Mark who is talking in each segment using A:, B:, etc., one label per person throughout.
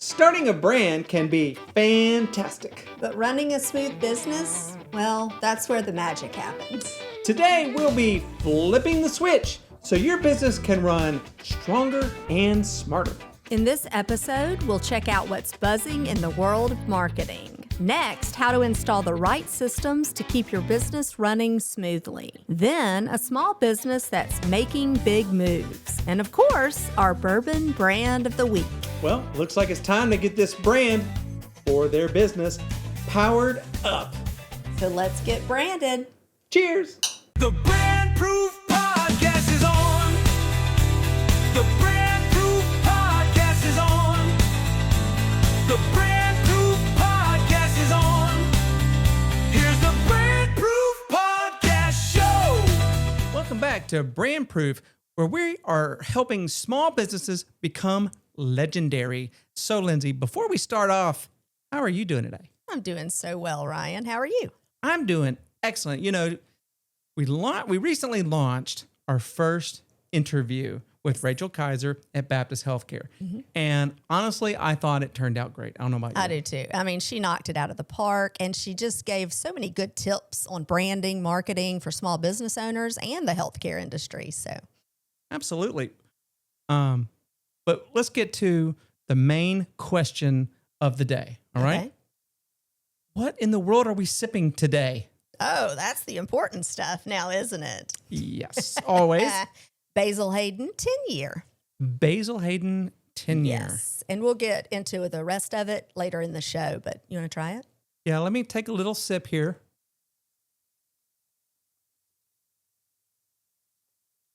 A: Starting a brand can be fantastic.
B: But running a smooth business, well, that's where the magic happens.
A: Today, we'll be flipping the switch so your business can run stronger and smarter.
B: In this episode, we'll check out what's buzzing in the world of marketing. Next, how to install the right systems to keep your business running smoothly. Then, a small business that's making big moves. And of course, our Bourbon brand of the week.
A: Well, looks like it's time to get this brand or their business powered up.
B: So let's get branded.
A: Cheers.
C: The BrandProof podcast is on. The BrandProof podcast is on. The BrandProof podcast is on. Here's the BrandProof podcast show.
A: Welcome back to BrandProof, where we are helping small businesses become legendary. So, Lindsay, before we start off, how are you doing today?
B: I'm doing so well, Ryan. How are you?
A: I'm doing excellent. You know, we recently launched our first interview with Rachel Kaiser at Baptist Healthcare. Mm-hmm. And honestly, I thought it turned out great. I don't know about you.
B: I do too. I mean, she knocked it out of the park, and she just gave so many good tips on branding, marketing for small business owners and the healthcare industry. So,
A: absolutely. But let's get to the main question of the day. All right. What in the world are we sipping today?
B: Oh, that's the important stuff now, isn't it?
A: Yes, always.
B: Basil Hayden 10-year.
A: Basil Hayden 10-year.
B: Yes, and we'll get into the rest of it later in the show, but you want to try it?
A: Yeah, let me take a little sip here.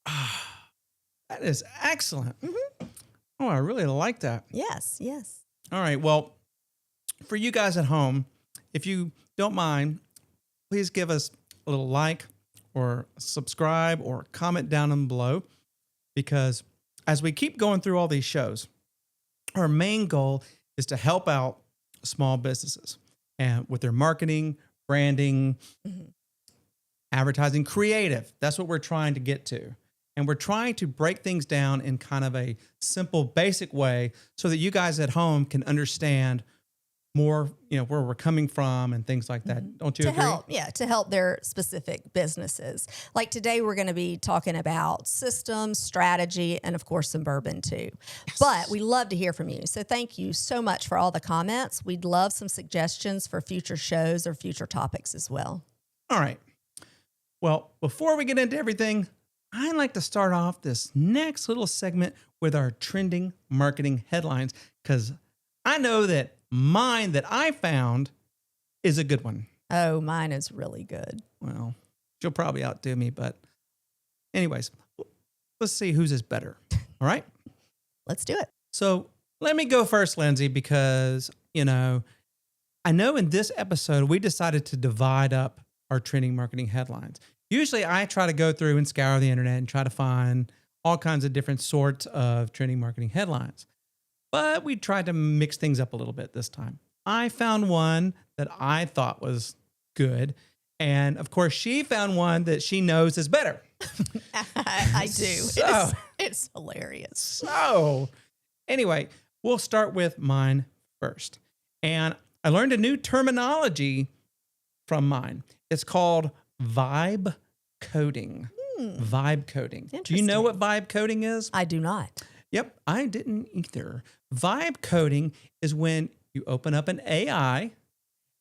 A: Ah, that is excellent. Mm-hmm. Oh, I really like that.
B: Yes, yes.
A: All right, well, for you guys at home, if you don't mind, please give us a little like or subscribe or comment down below, because as we keep going through all these shows, our main goal is to help out small businesses and with their marketing, branding, advertising, creative. That's what we're trying to get to. And we're trying to break things down in kind of a simple, basic way so that you guys at home can understand more, where we're coming from and things like that. Don't you agree?
B: To help their specific businesses. Like today, we're going to be talking about systems, strategy, and of course, some bourbon too. Yes. But we love to hear from you. So thank you so much for all the comments. We'd love some suggestions for future shows or future topics as well.
A: All right. Well, before we get into everything, I'd like to start off this next little segment with our trending marketing headlines, because I know that mine that I found is a good one.
B: Oh, mine is really good.
A: Well, she'll probably outdo me, but anyways, let's see whose is better. All right?
B: Let's do it.
A: So let me go first, Lindsay, because, I know in this episode, we decided to divide up our trending marketing headlines. Usually I try to go through and scour the internet and try to find all kinds of different sorts of trending marketing headlines. But we tried to mix things up a little bit this time. I found one that I thought was good. And of course, she found one that she knows is better.
B: I do.
A: So,
B: it's hilarious.
A: So anyway, we'll start with mine first. And I learned a new terminology from mine. It's called vibe coding. Vibe coding. Do you know what vibe coding is?
B: I do not.
A: Yep, I didn't either. Vibe coding is when you open up an AI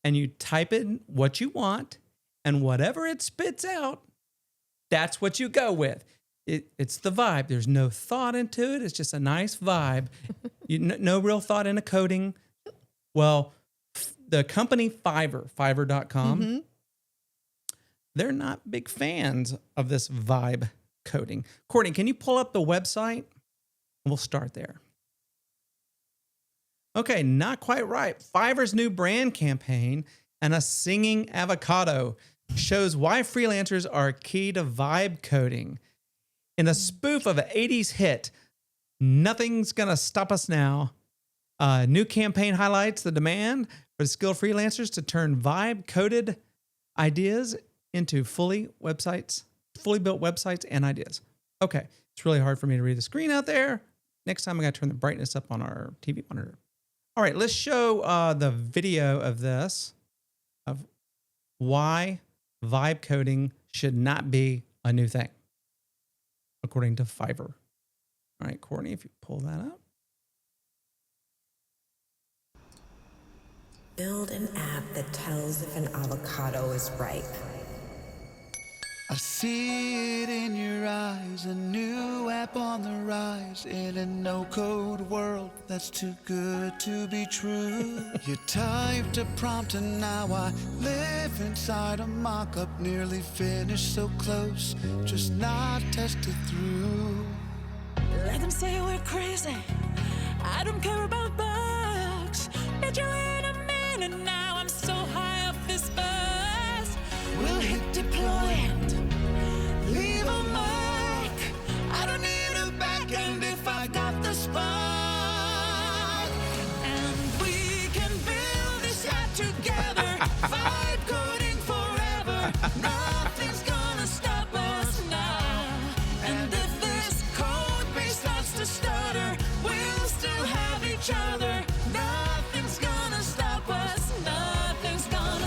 A: and you type in what you want, and whatever it spits out, that's what you go with. It's the vibe. There's no thought into it. It's just a nice vibe. No real thought into coding. Well, the company Fiverr.com, they're not big fans of this vibe coding. Courtney, can you pull up the website? We'll start there. Okay, not quite right. Fiverr's new brand campaign and a singing avocado shows why freelancers are key to vibe coding. In a spoof of an 80s hit, Nothing's Gonna Stop Us Now, new campaign highlights the demand for skilled freelancers to turn vibe-coded ideas into fully built websites and ideas. Okay, it's really hard for me to read the screen out there. Next time I got to turn the brightness up on our TV monitor. All right, let's show the video of this, of why vibe coding should not be a new thing, according to Fiverr. All right, Courtney, if you pull that up.
D: Build an app that tells if an avocado is ripe.
C: I see it in your eyes, a new app on the rise in a no-code world that's too good to be true. You typed a prompt and now I live inside a mock-up, nearly finished, so close, just not tested through.
E: Let them say we're crazy. I don't care about bugs. Bet you in a minute now. I'm so high off this bus. We'll hit deploy and leave a mark. I don't need a back end if I got the spark. And we can build this app together. Vibe coding forever. Nothing's gonna stop us now. And if this code base starts to stutter, we'll still have each other. Nothing's gonna stop us. Nothing's gonna.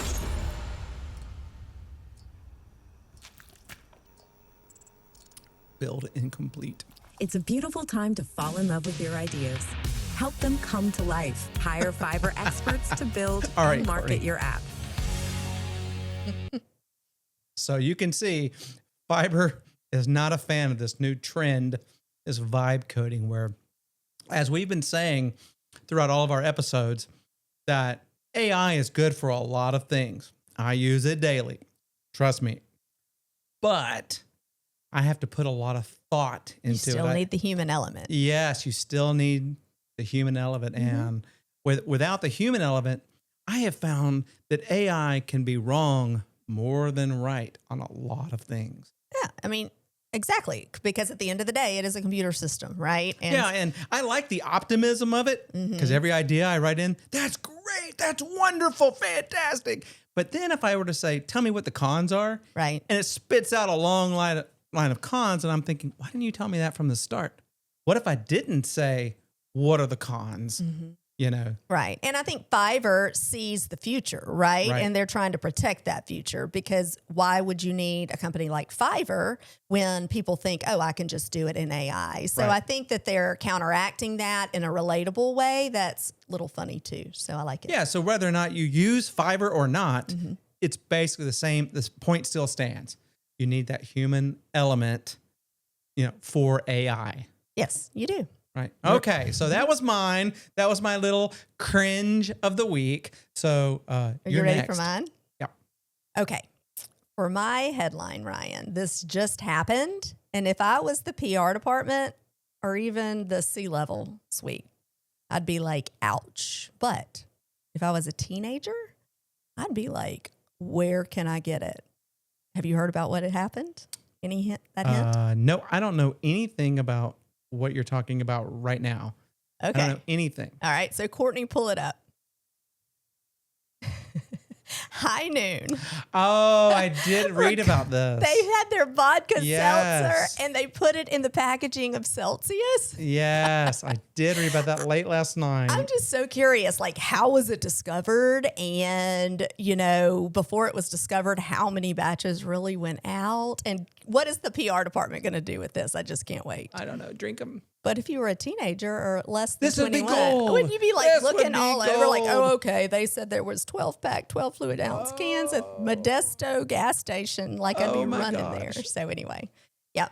A: Build incomplete.
D: It's a beautiful time to fall in love with your ideas. Help them come to life. Hire Fiverr experts to build
A: All right,
D: and market
A: Courtney.
D: your app.
A: So you can see Fiverr is not a fan of this new trend, this vibe coding, where, as we've been saying throughout all of our episodes, that AI is good for a lot of things. I use it daily. Trust me. But I have to put a lot of thought into
B: You still
A: it.
B: need the human element.
A: Yes, you still need the human element. And without the human element, I have found that AI can be wrong more than right on a lot of things.
B: Yeah, I mean, exactly. Because at the end of the day, it is a computer system, right? And
A: Yeah, and I like the optimism of it because every idea I write in, that's great, that's wonderful, fantastic. But then if I were to say, tell me what the cons are,
B: Right.
A: and it spits out a long line of cons, and I'm thinking, why didn't you tell me that from the start? What if I didn't say, what are the cons? You know?
B: Right. And I think Fiverr sees the future, right?
A: Right.
B: And they're trying to protect that future, because why would you need a company like Fiverr when people think, oh, I can just do it in AI? So
A: Right.
B: I think that they're counteracting that in a relatable way that's a little funny too. So I like it.
A: Yeah, so whether or not you use Fiverr or not, it's basically the same. This point still stands. You need that human element, you know, for AI.
B: Yes, you do.
A: Right. Okay. So that was mine. That was my little cringe of the week. So
B: Are you
A: you're
B: ready
A: next.
B: for mine?
A: Yeah.
B: Okay. For my headline, Ryan, this just happened. And if I was the PR department or even the C-level suite, I'd be like, ouch. But if I was a teenager, I'd be like, where can I get it? Have you heard about what had happened? Any hint? That hint?
A: No, I don't know anything about what you're talking about right now. I don't
B: Okay.
A: know anything.
B: All right. So Courtney, pull it up. High Noon.
A: Oh, I did read about this.
B: They had their vodka
A: Yes.
B: seltzer and they put it in the packaging of Celsius.
A: Yes, I did read about that late last night.
B: I'm just so curious, like, how was it discovered? And, you know, before it was discovered, how many batches really went out? And what is the PR department going to do with this? I just can't wait.
A: I don't know. Drink them.
B: But if you were a teenager or less than
A: This would be
B: 21,
A: gold.
B: wouldn't you be like
A: This would
B: looking
A: be
B: all over like,
A: gold.
B: oh, okay, they said there was 12-pack, 12 fluid ounce cans at Modesto gas station. Like, I'd
A: Oh
B: be
A: my
B: running
A: gosh.
B: there. So anyway, yep.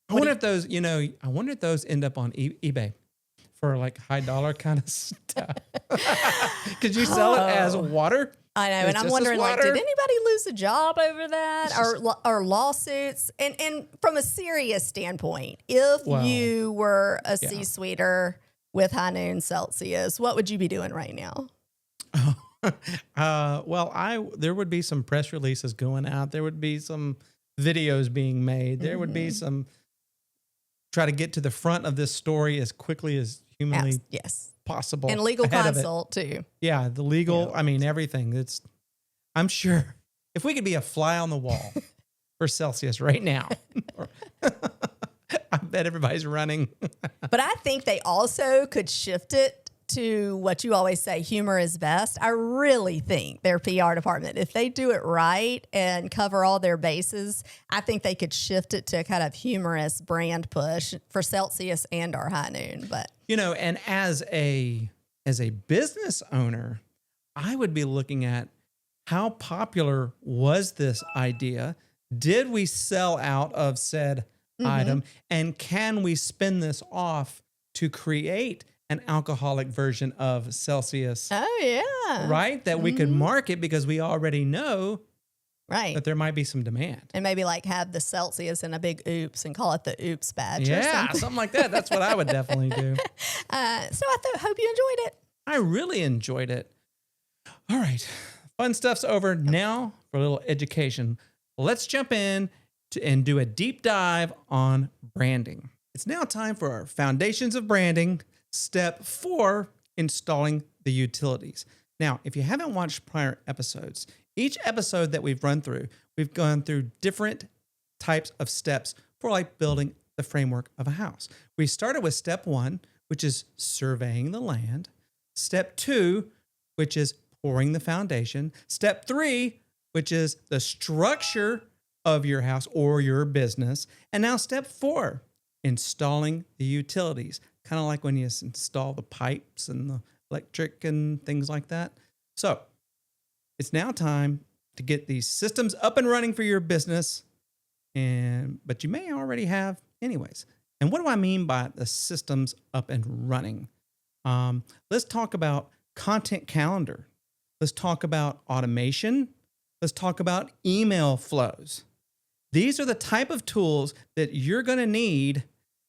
A: I wonder if those, you know, I wonder if those end up on eBay for like high dollar kind of stuff. Could you sell it as water?
B: I know,
A: It's
B: and I'm
A: just as
B: wondering, like,
A: water?
B: did anybody lose a job over that, or lawsuits? And from a serious standpoint, if
A: Well,
B: you were a C-suiter with High Noon Celsius, what would you be doing right now?
A: Well, there would be some press releases going out. There would be some videos being made. There would be some try to get to the front of this story as quickly as humanly
B: Yes,
A: possible.
B: and legal
A: ahead of it.
B: consult too.
A: Yeah, the legal. I mean, everything. I'm sure if we could be a fly on the wall for Celsius right now, I bet everybody's running.
B: But I think they also could shift it to what you always say, humor is best, I really think their PR department, if they do it right and cover all their bases, I think they could shift it to a kind of humorous brand push for Celsius and our High Noon. But
A: and as a business owner, I would be looking at how popular was this idea? Did we sell out of said item? And can we spin this off to create an alcoholic version of Celsius?
B: Oh, yeah.
A: Right? That we could market because we already know
B: Right.
A: that there might be some demand.
B: And maybe like have the Celsius in a big oops and call it the oops badge or
A: Yeah,
B: something.
A: something like that. That's what I would definitely do.
B: So I hope you enjoyed it.
A: I really enjoyed it. All right. Fun stuff's over. Now for a little education. Let's jump in and do a deep dive on branding. It's now time for our foundations of branding. Step 4, installing the utilities. Now, if you haven't watched prior episodes, each episode that we've run through, we've gone through different types of steps for like building the framework of a house. We started with step 1, which is surveying the land. Step 2, which is pouring the foundation. Step 3, which is the structure of your house or your business. And now step 4, installing the utilities. Kind of like when you install the pipes and the electric and things like that. So it's now time to get these systems up and running for your business. But you may already have anyways. And what do I mean by the systems up and running? Let's talk about content calendar. Let's talk about automation. Let's talk about email flows. These are the type of tools that you're going to need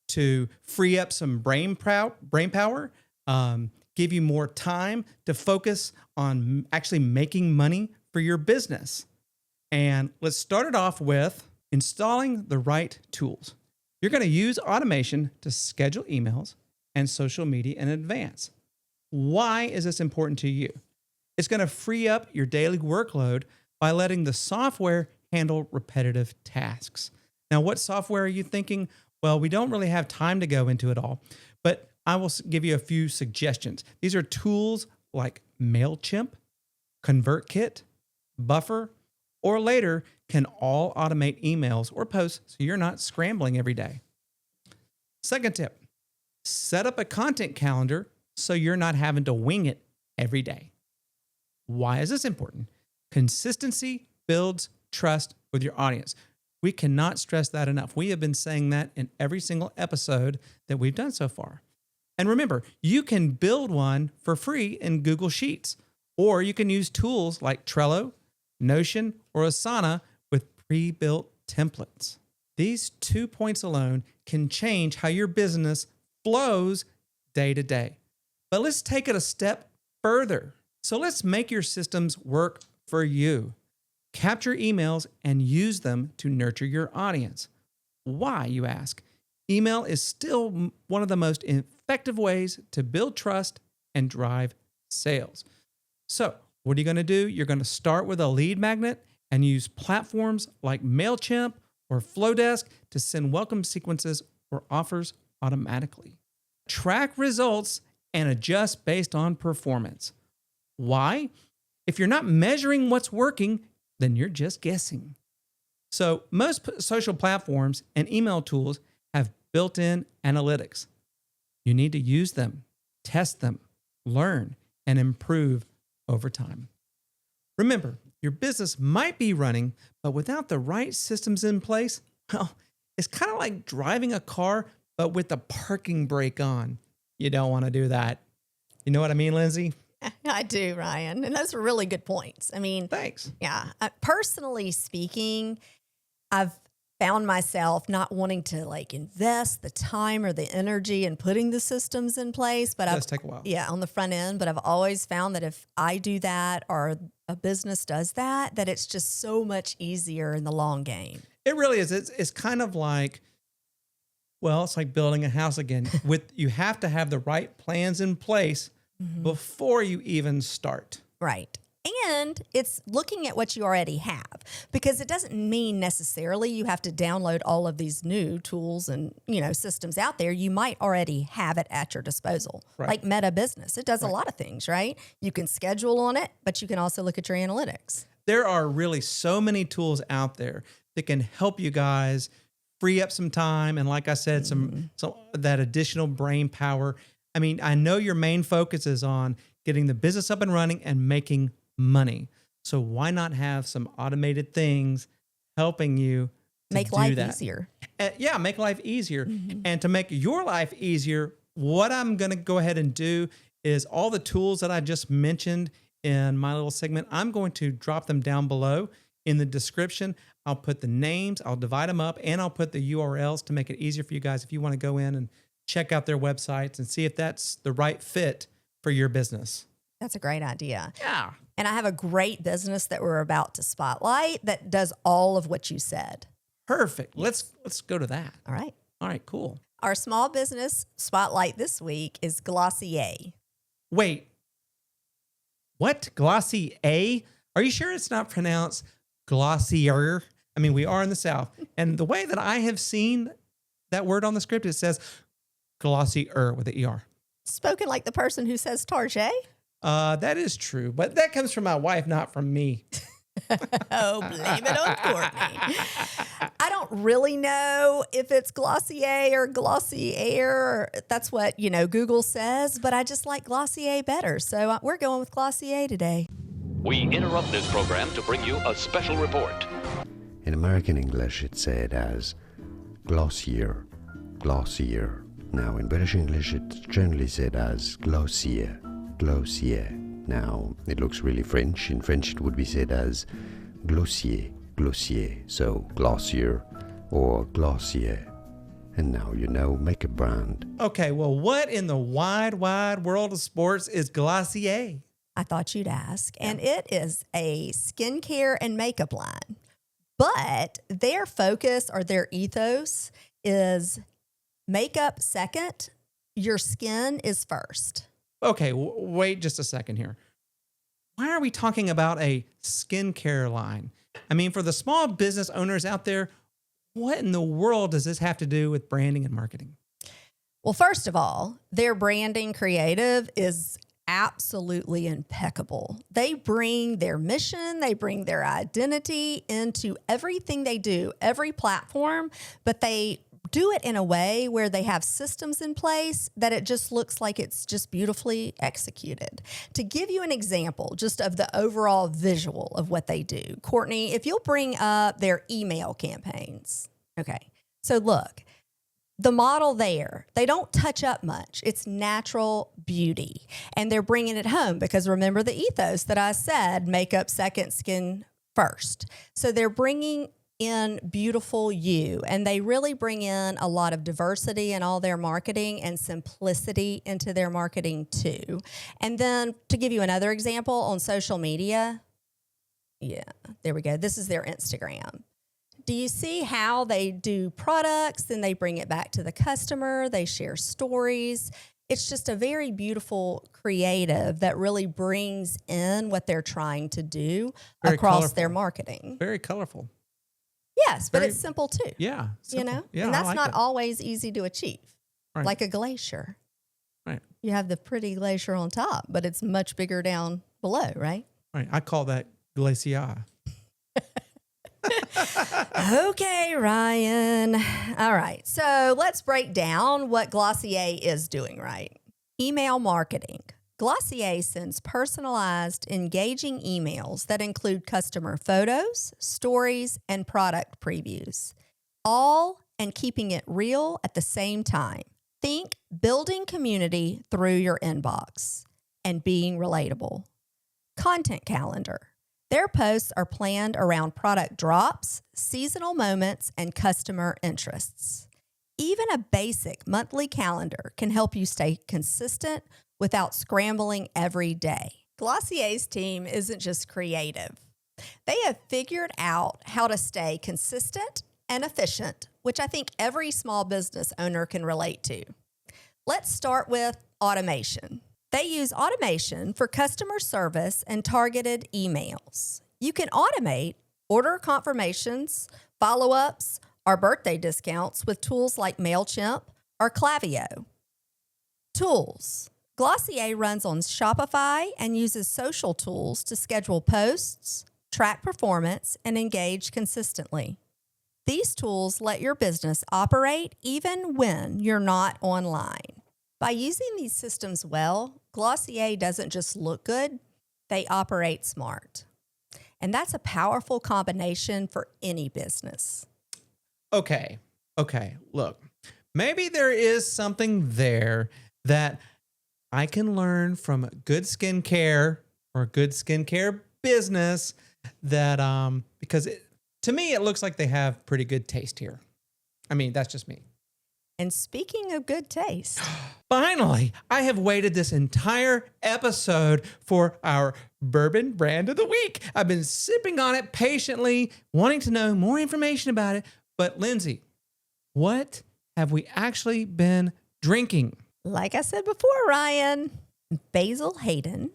A: to free up some brain power, give you more time to focus on actually making money for your business. And let's start it off with installing the right tools. You're going to use automation to schedule emails and social media in advance. Why is this important to you? It's going to free up your daily workload by letting the software handle repetitive tasks. Now, what software are you thinking? Well, we don't really have time to go into it all, but I will give you a few suggestions. These are tools like MailChimp, ConvertKit, Buffer, or later can all automate emails or posts so you're not scrambling every day. Second tip, set up a content calendar so you're not having to wing it every day. Why is this important? Consistency builds trust with your audience. We cannot stress that enough. We have been saying that in every single episode that we've done so far. And remember, you can build one for free in Google Sheets, or you can use tools like Trello, Notion, or Asana with pre-built templates. These 2 points alone can change how your business flows day to day. But let's take it a step further. So let's make your systems work for you. Capture emails and use them to nurture your audience. Why, you ask? Email is still one of the most effective ways to build trust and drive sales. So what are you going to do? You're going to start with a lead magnet and use platforms like MailChimp or Flowdesk to send welcome sequences or offers automatically. Track results and adjust based on performance. Why? If you're not measuring what's working, then you're just guessing. So most social platforms and email tools have built-in analytics. You need to use them, test them, learn, and improve over time. Remember, your business might be running, but without the right systems in place, well, it's kind of like driving a car, but with the parking brake on. You don't want to do that. You know what I mean, Lindsay?
B: I do, Ryan. And those are really good points. I mean,
A: Thanks.
B: yeah, personally speaking, I've found myself not wanting to like invest the time or the energy in putting the systems in place. But
A: It does take a while.
B: Yeah, on the front end. But I've always found that if I do that or a business does that, that it's just so much easier in the long game.
A: It really is. It's kind of like, well, it's like building a house again. You have to have the right plans in place before you even start.
B: Right. And it's looking at what you already have, because it doesn't mean necessarily you have to download all of these new tools and, systems out there. You might already have it at your disposal.
A: Right.
B: Like Meta Business. It does a lot of things, right? You can schedule on it, but you can also look at your analytics.
A: There are really so many tools out there that can help you guys free up some time. And like I said, some that additional brain power. I mean, I know your main focus is on getting the business up and running and making money. So why not have some automated things helping you to
B: Make
A: do
B: life
A: that?
B: easier.
A: Make life easier. And to make your life easier, what I'm going to go ahead and do is all the tools that I just mentioned in my little segment, I'm going to drop them down below in the description. I'll put the names, I'll divide them up, and I'll put the URLs to make it easier for you guys if you want to go in and check out their websites and see if that's the right fit for your business.
B: That's a great idea.
A: Yeah.
B: And I have a great business that we're about to spotlight that does all of what you said.
A: Perfect. Let's go to that.
B: All right.
A: All right, cool.
B: Our small business spotlight this week is Glossier.
A: Wait. What? Glossier? Are you sure it's not pronounced Glossier? I mean, we are in the South. And the way that I have seen that word on the script, it says Glossier with the ER.
B: Spoken like the person who says Target.
A: That is true, but that comes from my wife, not from me.
B: Oh, blame it on Courtney. I don't really know if it's Glossier or Glossier. That's what, Google says, but I just like Glossier better. So we're going with Glossier today.
F: We interrupt this program to bring you a special report.
G: In American English, it's said as Glossier, Glossier. Now, in British English, it's generally said as Glossier, Glossier. Now, it looks really French. In French, it would be said as Glossier, Glossier. So, Glossier or Glossier. And now you know, make a brand.
A: Okay, well, what in the wide, wide world of sports is Glossier?
B: I thought you'd ask. And it is a skincare and makeup line. But their focus or their ethos is makeup second, your skin is first.
A: Okay, wait just a second here. Why are we talking about a skincare line? I mean, for the small business owners out there, what in the world does this have to do with branding and marketing?
B: Well, first of all, their branding creative is absolutely impeccable. They bring their mission, they bring their identity into everything they do, every platform, but they do it in a way where they have systems in place that it just looks like it's just beautifully executed. To give you an example just of the overall visual of what they do, Courtney, if you'll bring up their email campaigns. Okay, so look, the model there, they don't touch up much. It's natural beauty. And they're bringing it home because remember the ethos that I said, makeup second, skin first. So they're bringing in beautiful you, and they really bring in a lot of diversity in all their marketing and simplicity into their marketing too. And then to give you another example on social media, yeah, there we go. This is their Instagram. Do you see how they do products, then they bring it back to the customer, they share stories. It's just a very beautiful creative that really brings in what they're trying to do
A: Very
B: across
A: colorful.
B: their marketing.
A: Very colorful.
B: Yes, but
A: Very-
B: it's simple too.
A: Yeah. simple. Yeah,
B: and
A: I
B: that's
A: like
B: not
A: it.
B: always easy to achieve.
A: Right.
B: Like a glacier.
A: Right.
B: You have the pretty glacier on top, but it's much bigger down below, right?
A: Right. I call that Glacier.
B: Okay, Ryan. All right. So let's break down what Glossier is doing right. Email marketing. Glossier sends personalized, engaging emails that include customer photos, stories, and product previews, all and keeping it real at the same time. Think building community through your inbox and being relatable. Content calendar. Their posts are planned around product drops, seasonal moments, and customer interests. Even a basic monthly calendar can help you stay consistent without scrambling every day. Glossier's team isn't just creative. They have figured out how to stay consistent and efficient, which I think every small business owner can relate to. Let's start with automation. They use automation for customer service and targeted emails. You can automate order confirmations, follow-ups, or birthday discounts with tools like MailChimp or Klaviyo. Tools. Glossier runs on Shopify and uses social tools to schedule posts, track performance, and engage consistently. These tools let your business operate even when you're not online. By using these systems well, Glossier doesn't just look good, they operate smart. And that's a powerful combination for any business.
A: Okay. Look, maybe there is something there that I can learn from good skincare or a good skincare business that, because to me, it looks like they have pretty good taste here. I mean, that's just me.
B: And speaking of good taste,
A: Finally, I have waited this entire episode for our bourbon brand of the week. I've been sipping on it patiently, wanting to know more information about it. But Lindsay, what have we actually been drinking?
B: like I said before, Ryan, Basil Hayden,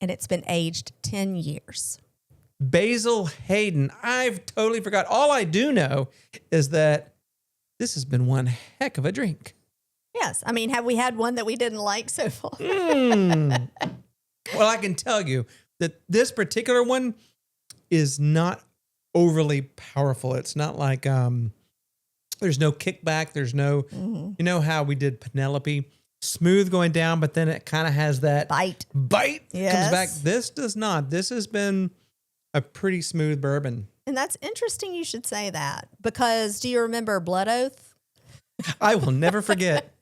B: and it's been aged 10 years.
A: Basil Hayden. I've totally forgot. All I do know is that this has been one heck of a drink.
B: Yes. I mean, have we had one that we didn't like so far?
A: Well, I can tell you that this particular one is not overly powerful. It's not like there's no kickback. There's no, you know how we did Penelope, smooth going down, but then it kind of has that
B: Bite.
A: Comes back. This does not. This has been a pretty smooth bourbon.
B: And that's interesting you should say that, because do you remember Blood Oath?
A: I will never forget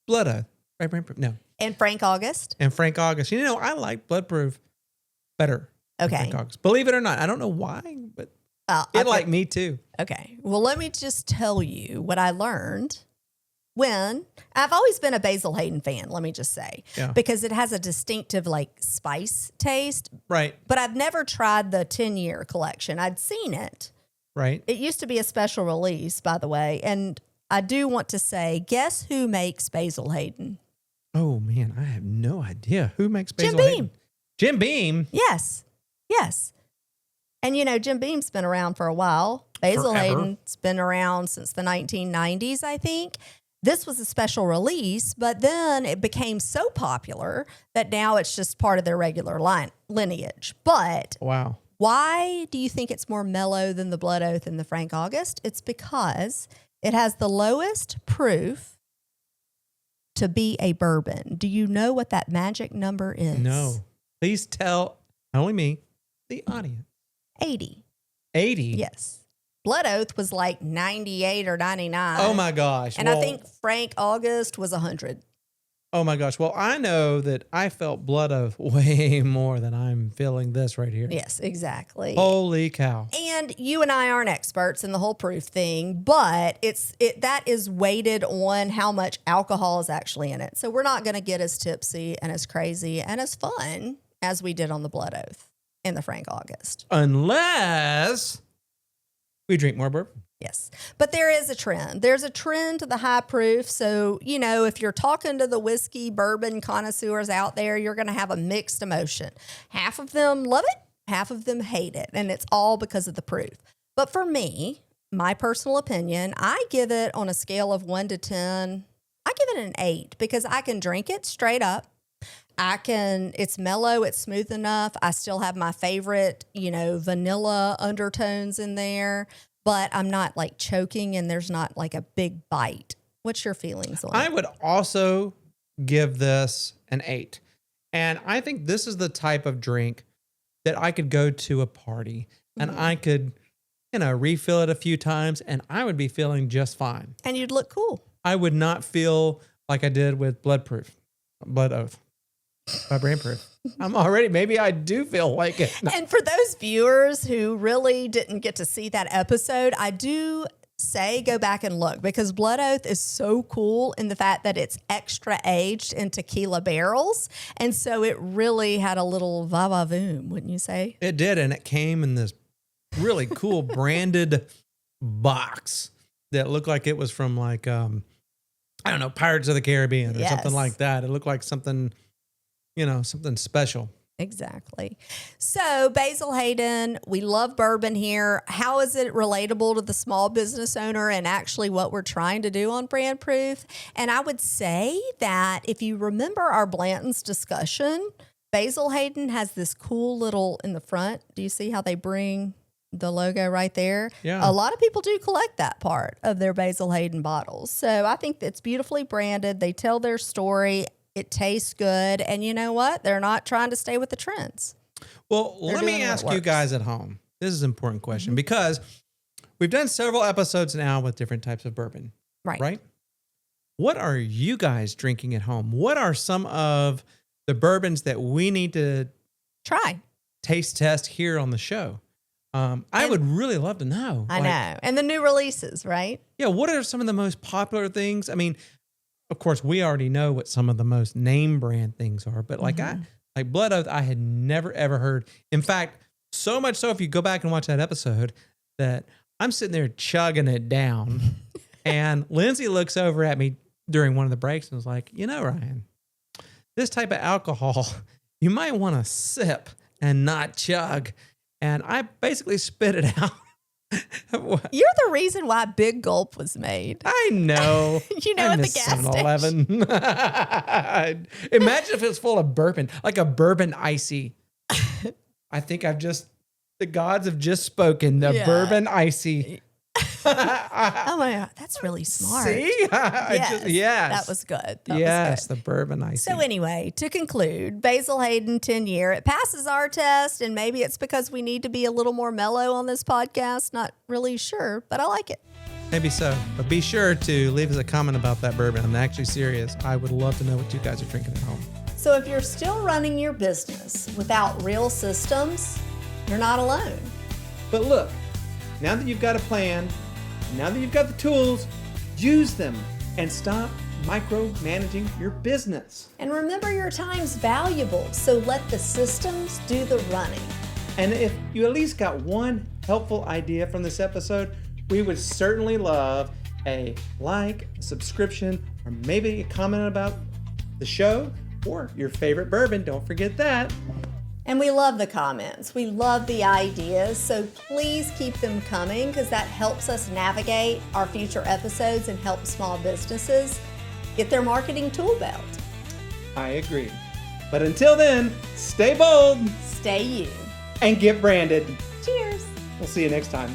A: Blood Oath. Right, BrandProof? No.
B: And Frank August?
A: And Frank August. You know, I like BloodProof better than
B: Okay.
A: Frank August. Believe it or not. I don't know why, but it liked me too.
B: Okay. Well, let me just tell you what I learned when I've always been a Basil Hayden fan, let me just say, because it has a distinctive like spice taste.
A: Right.
B: But I've never tried the 10-year collection. I'd seen it.
A: Right.
B: It used to be a special release, by the way. And I do want to say, guess who makes Basil Hayden?
A: Oh, man. I have no idea. Who makes
B: Jim
A: Basil
B: Beam.
A: Hayden? Jim Beam.
B: Yes. Yes. And, you know, Jim Beam's been around for a while. Basil
A: Forever.
B: Hayden's been around since the 1990s, I think. This was a special release, but then it became so popular that now it's just part of their regular lineage. But
A: Wow.
B: why do you think it's more mellow than the Blood Oath and the Frank August? It's because it has the lowest proof to be a bourbon. Do you know what that magic number is?
A: No. Please tell not only me, the audience.
B: 80.
A: 80.
B: Yes. Blood Oath was like 98 or 99.
A: Oh, my gosh.
B: And I think Frank August was 100.
A: Oh, my gosh. Well, I know that I felt Blood Oath way more than I'm feeling this right here.
B: Yes, exactly.
A: Holy cow.
B: And you and I aren't experts in the whole proof thing, but that is weighted on how much alcohol is actually in it. So we're not going to get as tipsy and as crazy and as fun as we did on the Blood Oath and the Frank August.
A: Unless we drink more bourbon.
B: Yes. But there is a trend. There's a trend to the high proof. So, you know, if you're talking to the whiskey, bourbon connoisseurs out there, you're going to have a mixed emotion. Half of them love it, half of them hate it. And it's all because of the proof. But for me, my personal opinion, I give it on a scale of 1 to 10. I give it an 8 because I can drink it straight up. It's mellow, it's smooth enough. I still have my favorite, you know, vanilla undertones in there, but I'm not like choking and there's not like a big bite. What's your feelings on it?
A: I would also give this an 8. And I think this is the type of drink that I could go to a party and I could, you know, refill it a few times and I would be feeling just fine.
B: And you'd look cool.
A: I would not feel like I did with Blood Oath by BrandProof. Maybe I do feel like it.
B: And for those viewers who really didn't get to see that episode, I do say go back and look because Blood Oath is so cool in the fact that it's extra aged in tequila barrels. And so it really had a little va-va-voom, wouldn't you say?
A: It did. And it came in this really cool branded box that looked like it was from like, I don't know, Pirates of the Caribbean or something like that. It looked like something something special.
B: Exactly. So, Basil, Hayden, we love bourbon here. How is it relatable to the small business owner and actually what we're trying to do on BrandProof? And I would say that if you remember our Blanton's discussion, Basil, Hayden has this cool little in the front. Do you see how they bring the logo right there?
A: Yeah.
B: A lot of people do collect that part of their Basil Hayden bottles. So I think it's beautifully branded. They tell their story. It tastes good. And you know what? They're not trying to stay with the trends.
A: Well,
B: They're
A: let me
B: doing what
A: ask you
B: works.
A: guys at home. This is an important question because we've done several episodes now with different types of bourbon, right? What are you guys drinking at home? What are some of the bourbons that we need to
B: Try.
A: taste test here on the show? I would really love to know.
B: I know. And the new releases, right?
A: Yeah, what are some of the most popular things? I mean, of course, we already know what some of the most name brand things are, but like Blood Oath, I had never ever heard. In fact, so much so if you go back and watch that episode, that I'm sitting there chugging it down, and Lindsay looks over at me during one of the breaks and was like, Ryan, this type of alcohol, you might want to sip and not chug. And I basically spit it out.
B: You're the reason why Big Gulp was made.
A: I know.
B: At the gas
A: 7-Eleven. Imagine if it was full of bourbon, like a bourbon icy. I think the gods have just spoken. The bourbon icy.
B: Oh my God, that's really smart.
A: See? Yes.
B: That was good.
A: Yes, the bourbon icy.
B: So anyway, to conclude, Basil Hayden 10-year, it passes our test, and maybe it's because we need to be a little more mellow on this podcast. Not really sure, but I like it.
A: Maybe so. But be sure to leave us a comment about that bourbon. I'm actually serious. I would love to know what you guys are drinking at home.
B: So if you're still running your business without real systems, you're not alone.
A: But look, now that you've got a plan, now that you've got the tools, use them and stop micromanaging your business.
B: And remember, your time's valuable, so let the systems do the running.
A: And if you at least got one helpful idea from this episode, we would certainly love a like, subscription, or maybe a comment about the show or your favorite bourbon. Don't forget that.
B: And we love the comments. We love the ideas. So please keep them coming because that helps us navigate our future episodes and help small businesses get their marketing tool belt.
A: I agree. But until then, stay bold
B: Stay you.
A: and get branded.
B: Cheers.
A: We'll see you next time.